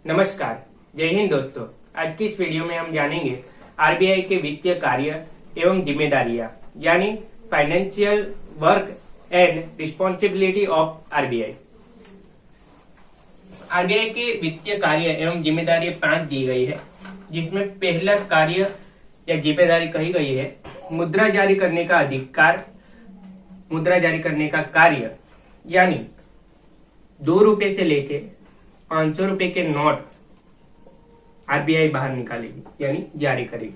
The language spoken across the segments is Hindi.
नमस्कार, जय हिंद दोस्तों। आज की इस वीडियो में हम जानेंगे आरबीआई के वित्तीय कार्य एवं जिम्मेदारियां यानी financial work and responsibility of RBI. RBI के वित्तीय कार्य एवं जिम्मेदारी 5 दी गई है, जिसमें पहला कार्य या जिम्मेदारी कही गई है मुद्रा जारी करने का अधिकार, मुद्रा जारी करने का कार्य यानी 2 रुपए से लेके 500 रुपए के नोट आरबीआई बाहर निकालेगी यानी जारी करेगी।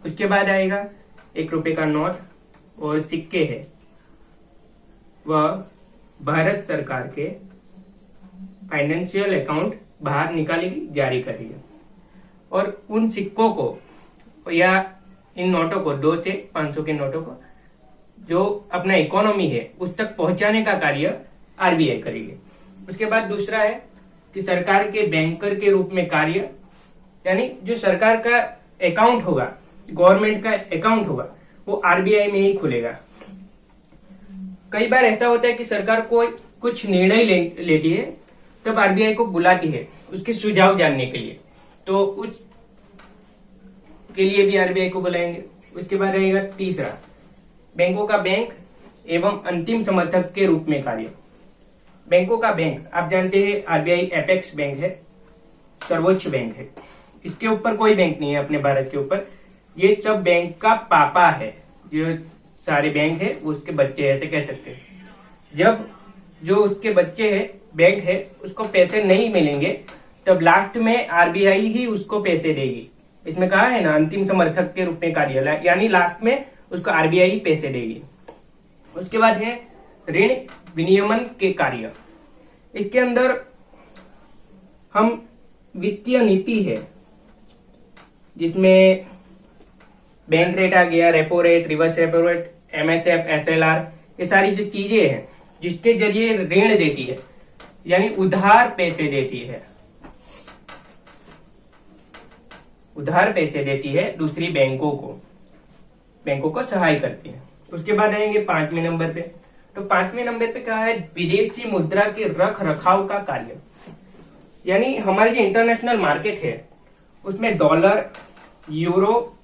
उसके बाद आएगा 1 रुपए का नोट और सिक्के है वह भारत सरकार के फाइनेंशियल अकाउंट बाहर निकालेगी, जारी करेगी। और उन सिक्कों को या इन नोटों को 2 से 500 के नोटों को जो अपना इकोनॉमी है उस तक पहुंचाने का कार्य आरबीआई करेगी। उसके बाद दूसरा है कि सरकार के बैंकर के रूप में कार्य यानी जो सरकार का अकाउंट होगा, गवर्नमेंट का अकाउंट होगा, वो आरबीआई में ही खुलेगा। कई बार ऐसा होता है कि सरकार कोई कुछ निर्णय लेती है, तब आरबीआई को बुलाती है उसके सुझाव जानने के लिए, तो उस के लिए भी आरबीआई को बुलाएंगे। उसके बाद रहेगा तीसरा, बैंकों का बैंक एवं अंतिम समर्थक के रूप में कार्य। बैंकों का बैंक आप जानते हैं आरबीआई एपेक्स बैंक है, सर्वोच्च बैंक है। इसके ऊपर कोई बैंक नहीं है अपने भारत के ऊपर, ये सब बैंक का पापा है। जो सारे बैंक है उसके बच्चे है, ऐसे कह सकते हैं। जब जो उसके बच्चे है बैंक है उसको पैसे नहीं मिलेंगे, तब लास्ट में आरबीआई ही उसको पैसे देगी। इसमें कहा है ना अंतिम समर्थक के रूप में कार्य, यानी लास्ट में उसको आरबीआई पैसे देगी। उसके बाद है ऋण विनियमन के कार्य। इसके अंदर हम वित्तीय नीति है जिसमें बैंक रेट आ गया, repo rate, reverse repo rate, MSF, SLR, ये सारी जो चीजें हैं जिसके जरिए ऋण देती है यानी उधार पैसे देती है, उधार पैसे देती है दूसरी बैंकों को सहाय करती है। उसके बाद आएंगे 5वें नंबर पे। तो 5वें नंबर पे कहा है विदेशी मुद्रा के रख रखाव का कार्य, यानी हमारी जो इंटरनेशनल मार्केट है उसमें डॉलर, यूरो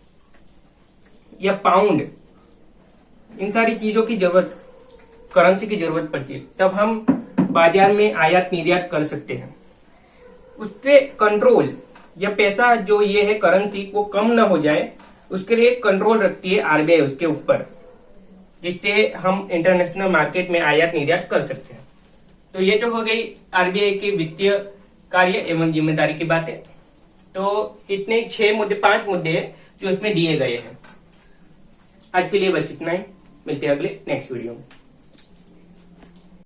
या पाउंड, इन सारी चीजों की जरूरत, करेंसी की जरूरत पड़ती है, तब हम बाजार में आयात निर्यात कर सकते हैं। उसके कंट्रोल या पैसा जो ये है करेंसी वो कम ना हो जाए, उसके लिए कंट्रोल रखती है आरबीआई उसके ऊपर, जिससे हम इंटरनेशनल मार्केट में आयात निर्यात कर सकते हैं। तो ये तो हो गई आरबीआई के वित्तीय कार्य एवं जिम्मेदारी की बातें। तो इतने 5 मुद्दे हैं जो इसमें दिए गए हैं। आज के लिए बस इतना ही, मिलते हैं अगले नेक्स्ट वीडियो में।